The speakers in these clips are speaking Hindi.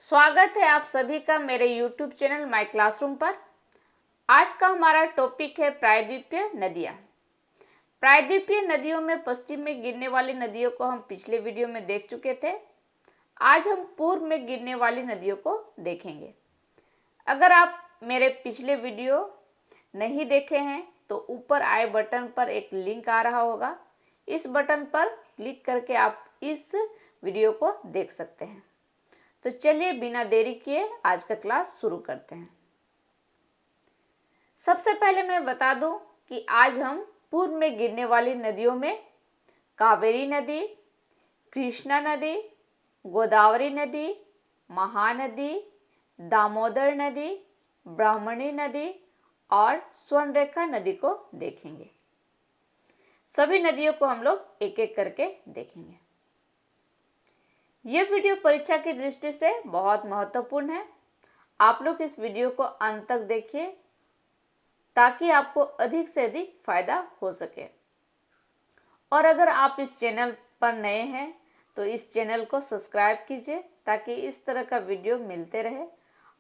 स्वागत है आप सभी का मेरे YouTube चैनल माय क्लासरूम पर। आज का हमारा टॉपिक है प्रायद्वीपीय नदियाँ। प्रायद्वीपीय नदियों में पश्चिम में गिरने वाली नदियों को हम पिछले वीडियो में देख चुके थे। आज हम पूर्व में गिरने वाली नदियों को देखेंगे। अगर आप मेरे पिछले वीडियो नहीं देखे हैं तो ऊपर आए बटन पर एक लिंक आ रहा होगा, इस बटन पर क्लिक करके आप इस वीडियो को देख सकते हैं। तो चलिए बिना देरी किए आज का क्लास शुरू करते हैं। सबसे पहले मैं बता दूं कि आज हम पूर्व में गिरने वाली नदियों में कावेरी नदी, कृष्णा नदी, गोदावरी नदी, महानदी, दामोदर नदी, ब्राह्मणी नदी और स्वर्णरेखा नदी को देखेंगे। सभी नदियों को हम लोग एक एक करके देखेंगे। यह वीडियो परीक्षा की दृष्टि से बहुत महत्वपूर्ण है। आप लोग इस वीडियो को अंत तक देखिए ताकि आपको अधिक से अधिक फायदा हो सके। और अगर आप इस चैनल पर नए हैं तो इस चैनल को सब्सक्राइब कीजिए ताकि इस तरह का वीडियो मिलते रहे।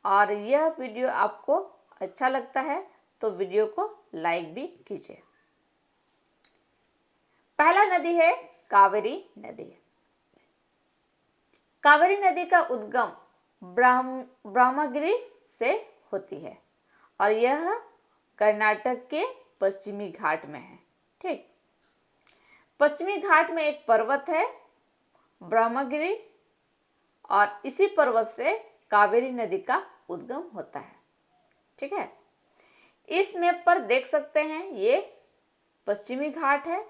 और यह वीडियो आपको अच्छा लगता है तो वीडियो को लाइक भी कीजिए। पहला नदी है कावेरी नदी। कावेरी नदी का उद्गम ब्रह्मगिरि से होती है और यह कर्नाटक के पश्चिमी घाट में है। ठीक, पश्चिमी घाट में एक पर्वत है ब्रह्मगिरि और इसी पर्वत से कावेरी नदी का उद्गम होता है। ठीक है, इस मैप पर देख सकते हैं ये पश्चिमी घाट है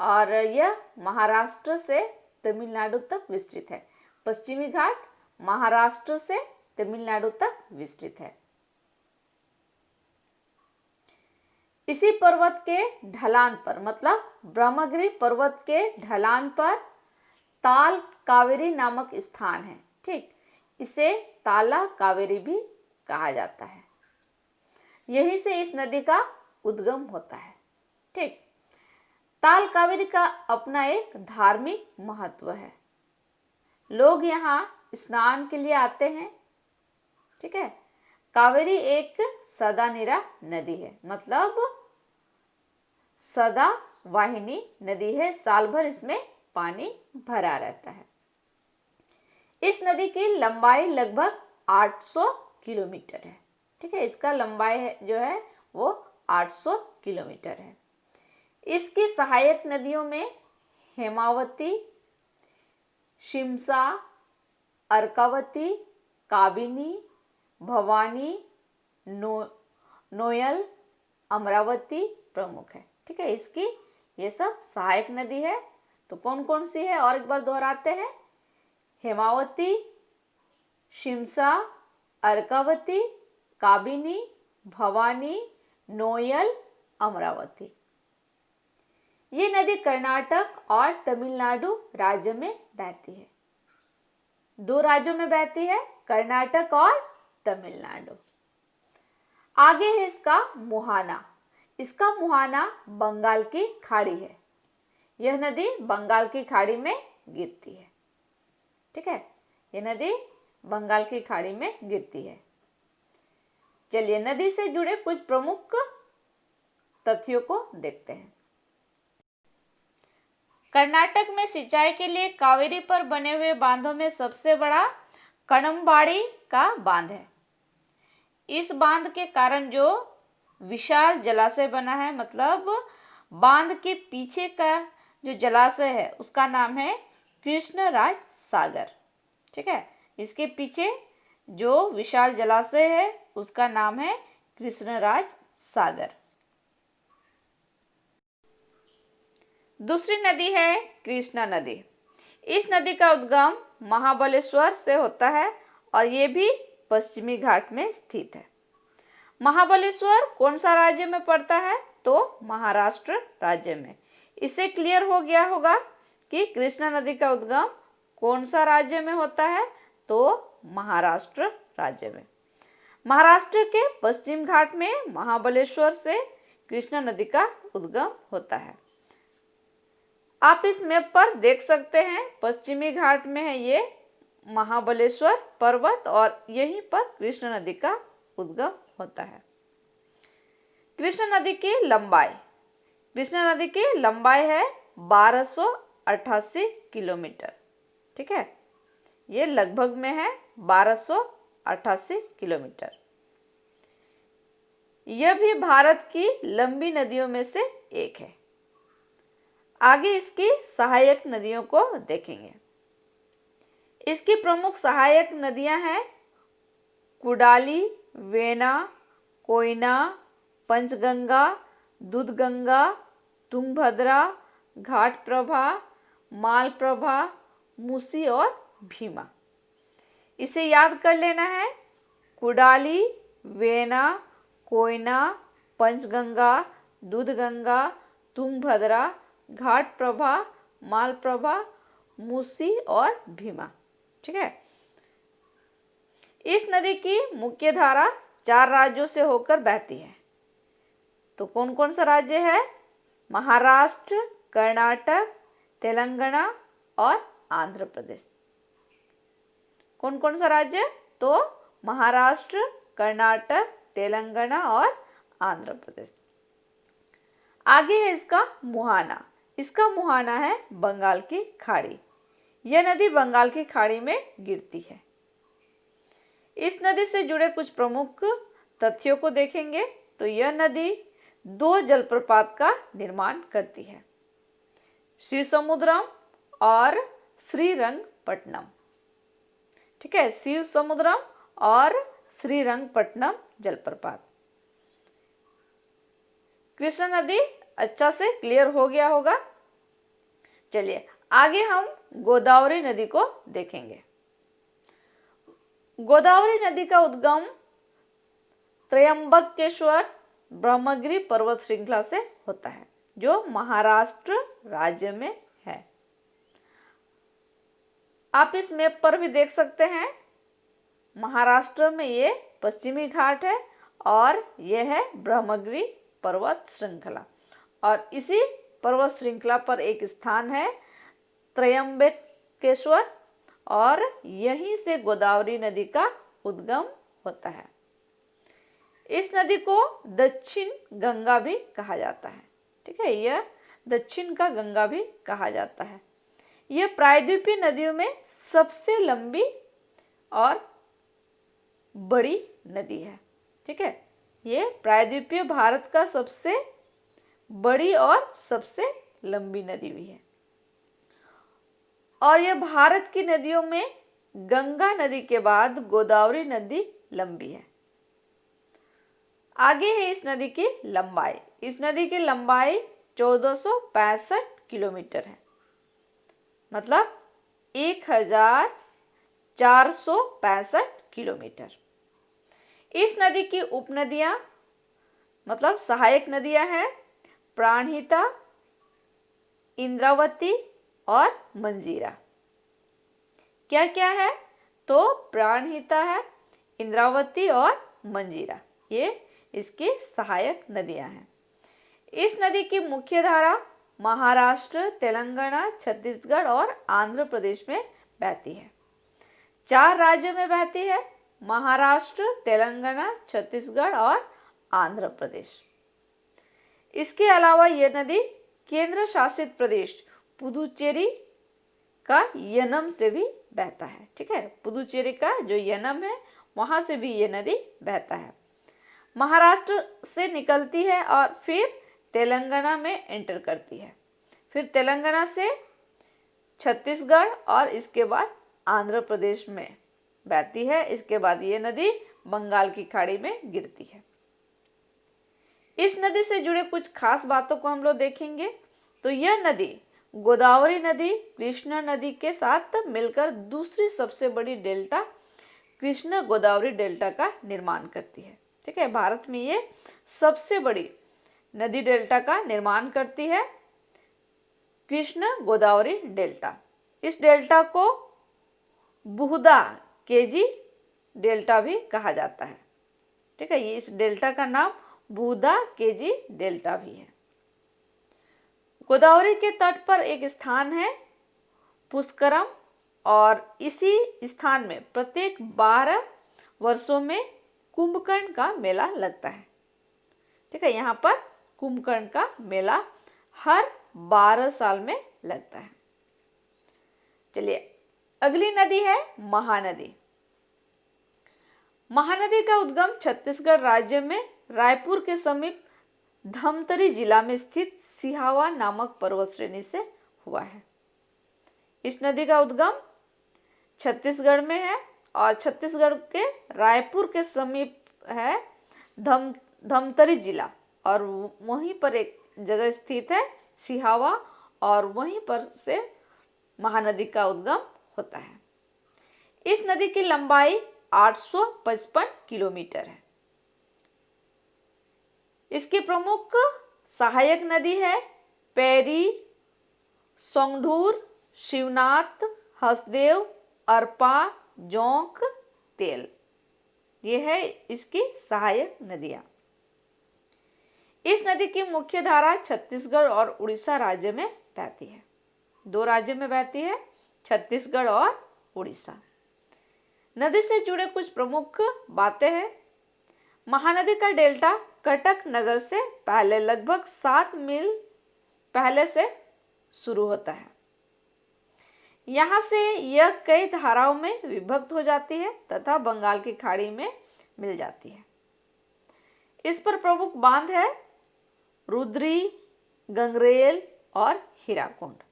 और यह महाराष्ट्र से तमिलनाडु तक विस्तृत है। पश्चिमी घाट महाराष्ट्र से तमिलनाडु तक विस्तृत है। इसी पर्वत के ढलान पर, मतलब ब्रह्मगिरि पर्वत के ढलान पर ताल कावेरी नामक स्थान है। ठीक, इसे ताला कावेरी भी कहा जाता है। यहीं से इस नदी का उद्गम होता है। ठीक, ताल कावेरी का अपना एक धार्मिक महत्व है। लोग यहाँ स्नान के लिए आते हैं। ठीक है, कावेरी एक सदानीरा नदी है, मतलब सदा वाहिनी नदी है। साल भर इसमें पानी भरा रहता है। इस नदी की लंबाई लगभग 800 किलोमीटर है। ठीक है, इसका लंबाई जो है वो 800 किलोमीटर है। इसकी सहायक नदियों में हेमावती, शिमसा, अर्कावती, काबिनी, भवानी, नोयल, अमरावती प्रमुख है। ठीक है, इसकी ये सब सहायक नदी है। तो कौन कौन सी है और एक बार दोहराते हैं। हेमावती, शिमसा, अर्कावती, काबिनी, भवानी, नोयल, अमरावती। ये नदी कर्नाटक और तमिलनाडु राज्य में बहती है। दो राज्यों में बहती है, कर्नाटक और तमिलनाडु। आगे है इसका मुहाना। इसका मुहाना बंगाल की खाड़ी है। यह नदी बंगाल की खाड़ी में गिरती है। ठीक है, यह नदी बंगाल की खाड़ी में गिरती है। चलिए नदी से जुड़े कुछ प्रमुख तथ्यों को देखते हैं। कर्नाटक में सिंचाई के लिए कावेरी पर बने हुए बांधों में सबसे बड़ा कणम्बाड़ी का बांध है। इस बांध के कारण जो विशाल जलाशय बना है, मतलब बांध के पीछे का जो जलाशय है उसका नाम है कृष्णराज सागर। ठीक है, इसके पीछे जो विशाल जलाशय है उसका नाम है कृष्णराज सागर। दूसरी नदी है कृष्णा नदी। इस नदी का उद्गम महाबलेश्वर से होता है और ये भी पश्चिमी घाट में स्थित है। महाबलेश्वर कौन सा राज्य में पड़ता है? तो महाराष्ट्र राज्य में। इससे क्लियर हो गया होगा कि कृष्णा नदी का उद्गम कौन सा राज्य में होता है? तो महाराष्ट्र राज्य में। महाराष्ट्र के पश्चिम घाट में महाबलेश्वर से कृष्णा नदी का उद्गम होता है। आप इस मैप पर देख सकते हैं, पश्चिमी घाट में है ये महाबलेश्वर पर्वत और यहीं पर कृष्ण नदी का उद्गम होता है। कृष्ण नदी की लंबाई, कृष्ण नदी की लंबाई है 1288 किलोमीटर। ठीक है, ये लगभग में है 1288 किलोमीटर। यह भी भारत की लंबी नदियों में से एक है। आगे इसकी सहायक नदियों को देखेंगे। इसकी प्रमुख सहायक नदियां हैं कुडाली, वेना, कोयना, पंचगंगा, दूधगंगा, तुंगभद्रा, घाटप्रभा, मालप्रभा, मूसी और भीमा। इसे याद कर लेना है। कुडाली, वेना, कोयना, पंचगंगा, दूधगंगा, तुंगभद्रा, घाटप्रभा, मालप्रभा, मूसी और भीमा। ठीक है, इस नदी की मुख्य धारा 4 राज्यों से होकर बहती है। तो कौन कौन सा राज्य है? महाराष्ट्र, कर्नाटक, तेलंगाना और आंध्र प्रदेश। कौन कौन सा राज्य? तो महाराष्ट्र, कर्नाटक, तेलंगाना और आंध्र प्रदेश। आगे है इसका मुहाना। इसका मुहाना है बंगाल की खाड़ी। यह नदी बंगाल की खाड़ी में गिरती है। इस नदी से जुड़े कुछ प्रमुख तथ्यों को देखेंगे। तो यह नदी 2 जलप्रपात का निर्माण करती है, शिवसमुद्रम और श्रीरंगपट्टनम। ठीक है, शिवसमुद्रम और श्रीरंगपट्टनम जलप्रपात। कृष्णा नदी अच्छा से क्लियर हो गया होगा। चलिए आगे हम गोदावरी नदी को देखेंगे। गोदावरी नदी का उद्गम त्रयंबकेश्वर ब्रह्मगिरी पर्वत श्रृंखला से होता है, जो महाराष्ट्र राज्य में है। आप इस मैप पर भी देख सकते हैं। महाराष्ट्र में ये पश्चिमी घाट है और यह है ब्रह्मगिरी पर्वत श्रृंखला, और इसी पर्वत श्रृंखला पर एक स्थान है त्रयंबकेश्वर, और यहीं से गोदावरी नदी का उद्गम होता है। इस नदी को दक्षिण गंगा भी कहा जाता है। ठीक है, यह दक्षिण का गंगा भी कहा जाता है। यह प्रायद्वीपीय नदियों में सबसे लंबी और बड़ी नदी है। ठीक है, ये प्रायद्वीपीय भारत का सबसे बड़ी और सबसे लंबी नदी भी है। और यह भारत की नदियों में गंगा नदी के बाद गोदावरी नदी लंबी है। आगे है इस नदी की लंबाई। इस नदी की लंबाई 1465 किलोमीटर है, मतलब 1465 किलोमीटर। इस नदी की उपनदियां मतलब सहायक नदियां हैं प्राणहिता, इंद्रावती और मंजीरा। क्या क्या है? तो प्राणहिता है, इंद्रावती और मंजीरा, ये इसकी सहायक नदियां हैं। इस नदी की मुख्य धारा महाराष्ट्र, तेलंगाना, छत्तीसगढ़ और आंध्र प्रदेश में बहती है। 4 राज्यों में बहती है, महाराष्ट्र, तेलंगाना, छत्तीसगढ़ और आंध्र प्रदेश। इसके अलावा यह नदी केंद्र शासित प्रदेश पुदुचेरी का यनम से भी बहता है। ठीक है, पुदुचेरी का जो यनम है वहां से भी यह नदी बहता है। महाराष्ट्र से निकलती है और फिर तेलंगाना में एंटर करती है, फिर तेलंगाना से छत्तीसगढ़ और इसके बाद आंध्र प्रदेश में बहती है। इसके बाद ये नदी बंगाल की खाड़ी में गिरती है। इस नदी से जुड़े कुछ खास बातों को हम लोग देखेंगे। तो यह नदी गोदावरी नदी कृष्णा नदी के साथ मिलकर दूसरी सबसे बड़ी डेल्टा कृष्णा गोदावरी डेल्टा का निर्माण करती है। ठीक है, भारत में ये सबसे बड़ी नदी डेल्टा का निर्माण करती है, कृष्णा गोदावरी डेल्टा। इस डेल्टा को बुहदा केजी डेल्टा भी कहा जाता है। ठीक है, ये इस डेल्टा का नाम बुहदा केजी डेल्टा भी है। गोदावरी के तट पर एक स्थान है पुष्करम, और इसी स्थान में प्रत्येक 12 वर्षों में कुंभकर्ण का मेला लगता है। ठीक है, यहाँ पर कुंभकर्ण का मेला हर 12 साल में लगता है। चलिए अगली नदी है महानदी। महानदी का उद्गम छत्तीसगढ़ राज्य में रायपुर के समीप धमतरी जिला में स्थित सिहावा नामक पर्वत श्रेणी से हुआ है। इस नदी का उद्गम छत्तीसगढ़ में है और छत्तीसगढ़ के रायपुर के समीप है धमतरी जिला, और वहीं पर एक जगह स्थित है सिहावा, और वहीं पर से महानदी का उद्गम होता है। इस नदी की लंबाई 855 किलोमीटर है। इसकी प्रमुख सहायक नदी है पैरी, सोंगढूर, शिवनाथ, हसदेव, अरपा, जोंक, तेल। ये है इसकी सहायक नदियां। इस नदी की मुख्य धारा छत्तीसगढ़ और उड़ीसा राज्य में बहती है। दो राज्यों में बहती है, छत्तीसगढ़ और उड़ीसा। नदी से जुड़े कुछ प्रमुख बातें हैं। महानदी का डेल्टा कटक नगर से पहले लगभग 7 मील पहले से शुरू होता है। यहाँ से यह कई धाराओं में विभक्त हो जाती है तथा बंगाल की खाड़ी में मिल जाती है। इस पर प्रमुख बांध है रुद्री, गंगरेल और हीराकुंड।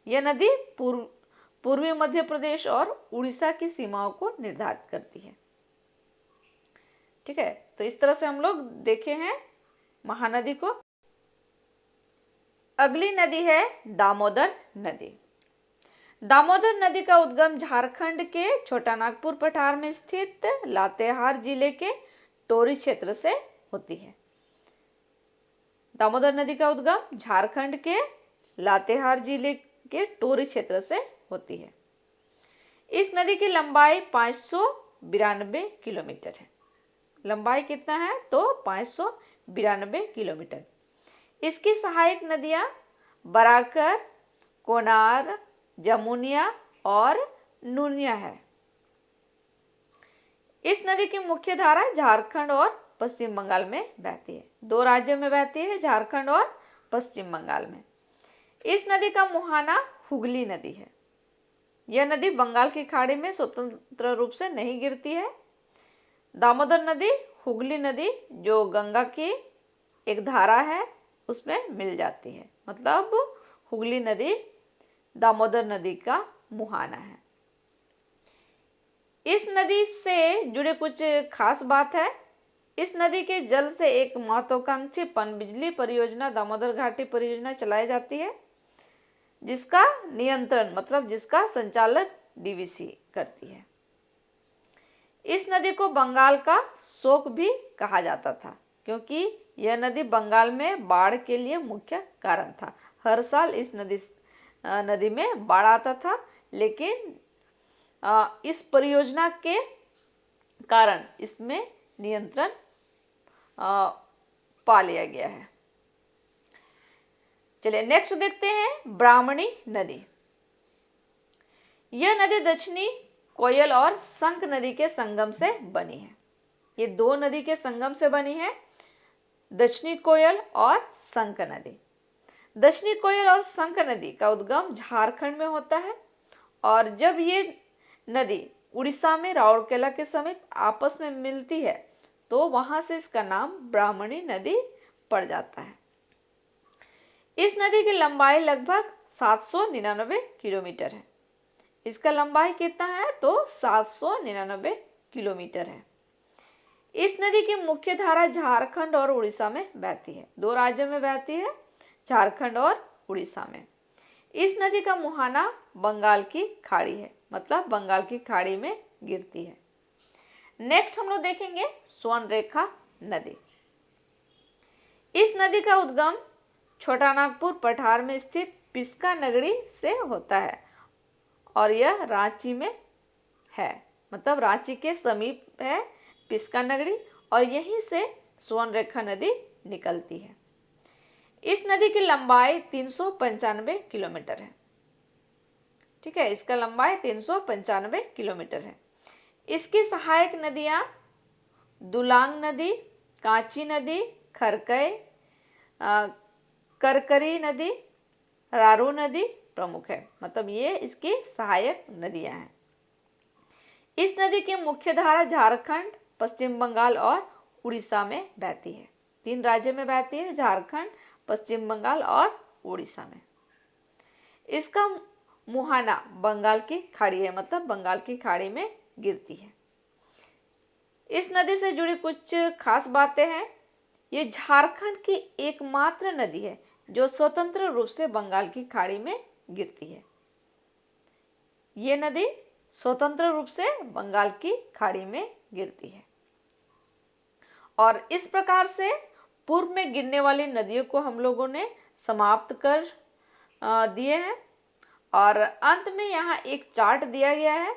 यह नदी पूर्वी मध्य प्रदेश और उड़ीसा की सीमाओं को निर्धारित करती है। ठीक है, तो इस तरह से हम लोग देखे हैं महानदी को। अगली नदी है दामोदर नदी। दामोदर नदी का उद्गम झारखंड के छोटा नागपुर पठार में स्थित लातेहार जिले के टोरी क्षेत्र से होती है। दामोदर नदी का उद्गम झारखंड के लातेहार जिले के टोरी क्षेत्र से होती है। इस नदी की लंबाई 592 किलोमीटर है। लंबाई कितना है तो 592 किलोमीटर। इसकी सहायक नदियां बराकर, कोनार, जमुनिया और नूनिया है। इस नदी की मुख्य धारा झारखंड और पश्चिम बंगाल में बहती है। दो राज्यों में बहती है, झारखंड और पश्चिम बंगाल में। इस नदी का मुहाना हुगली नदी है। यह नदी बंगाल की खाड़ी में स्वतंत्र रूप से नहीं गिरती है। दामोदर नदी हुगली नदी जो गंगा की एक धारा है उसमें मिल जाती है, मतलब हुगली नदी दामोदर नदी का मुहाना है। इस नदी से जुड़े कुछ खास बात है। इस नदी के जल से एक महत्वाकांक्षी पनबिजली परियोजना दामोदर घाटी परियोजना चलाई जाती है, जिसका नियंत्रण मतलब जिसका संचालक डीवीसी करती है। इस नदी को बंगाल का शोक भी कहा जाता था, क्योंकि यह नदी बंगाल में बाढ़ के लिए मुख्य कारण था। हर साल इस नदी में बाढ़ आता था, लेकिन इस परियोजना के कारण इसमें नियंत्रण पा लिया गया है। चलिए नेक्स्ट देखते हैं ब्राह्मणी नदी। यह नदी दक्षिणी कोयल और शंख नदी के संगम से बनी है। ये दो नदी के संगम से बनी है, दक्षिणी कोयल और शंख नदी। दक्षिणी कोयल और शंख नदी का उद्गम झारखंड में होता है, और जब ये नदी उड़ीसा में राउरकेला के समीप आपस में मिलती है तो वहां से इसका नाम ब्राह्मणी नदी पड़ जाता है। इस नदी की लंबाई लगभग 799 किलोमीटर है। इसका लंबाई कितना है तो 799 किलोमीटर है। इस नदी की मुख्य धारा झारखंड और उड़ीसा में बहती है। दो राज्यों में बहती है, झारखंड और उड़ीसा में। इस नदी का मुहाना बंगाल की खाड़ी है, मतलब बंगाल की खाड़ी में गिरती है। नेक्स्ट हम लोग देखेंगे स्वर्णरेखा नदी। इस नदी का उद्गम छोटा नागपुर पठार में स्थित पिस्का नगरी से होता है, और यह रांची में है, मतलब रांची के समीप है पिस्का नगरी, और यहीं से स्वर्णरेखा नदी निकलती है। इस नदी की लंबाई 395 किलोमीटर है। ठीक है, इसका लंबाई 395 किलोमीटर है। इसकी सहायक नदियां दुलांग नदी, कांची नदी, खरकई, करकरी नदी, रारू नदी प्रमुख है। मतलब ये इसकी सहायक नदियां हैं। इस नदी की मुख्य धारा झारखंड, पश्चिम बंगाल और उड़ीसा में बहती है। 3 राज्य में बहती है, झारखंड, पश्चिम बंगाल और उड़ीसा में। इसका मुहाना बंगाल की खाड़ी है, मतलब बंगाल की खाड़ी में गिरती है। इस नदी से जुड़ी कुछ खास बातें हैं। ये झारखंड की एकमात्र नदी है जो स्वतंत्र रूप से बंगाल की खाड़ी में गिरती है। ये नदी स्वतंत्र रूप से बंगाल की खाड़ी में गिरती है। और इस प्रकार से पूर्व में गिरने वाली नदियों को हम लोगों ने समाप्त कर दिए हैं। और अंत में यहाँ एक चार्ट दिया गया है,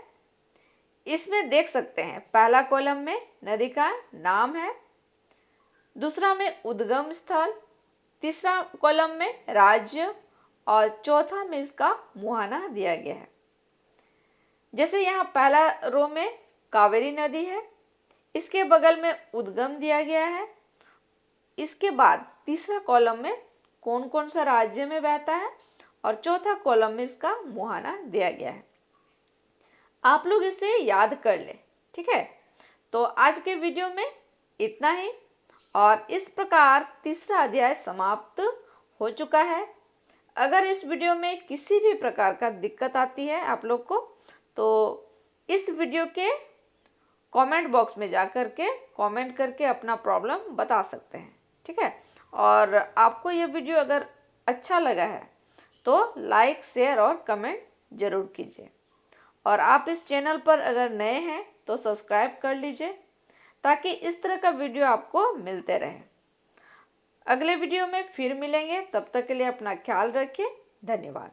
इसमें देख सकते हैं पहला कॉलम में नदी का नाम है, दूसरा में उद्गम स्थल, तीसरा कॉलम में राज्य और चौथा में इसका मुहाना दिया गया है। जैसे यहाँ पहला रो में कावेरी नदी है, इसके बगल में उद्गम दिया गया है। इसके बाद तीसरा कॉलम में कौन कौन सा राज्य में बहता है और चौथा कॉलम में इसका मुहाना दिया गया है। आप लोग इसे याद कर ले, ठीक है। तो आज के वीडियो में इतना ही, और इस प्रकार तीसरा अध्याय समाप्त हो चुका है। अगर इस वीडियो में किसी भी प्रकार का दिक्कत आती है आप लोग को, तो इस वीडियो के कमेंट बॉक्स में जा कर के कमेंट करके अपना प्रॉब्लम बता सकते हैं, ठीक है। और आपको ये वीडियो अगर अच्छा लगा है तो लाइक, शेयर और कमेंट जरूर कीजिए। और आप इस चैनल पर अगर नए हैं तो सब्सक्राइब कर लीजिए, ताकि इस तरह का वीडियो आपको मिलते रहे। अगले वीडियो में फिर मिलेंगे, तब तक के लिए अपना ख्याल रखिए। धन्यवाद।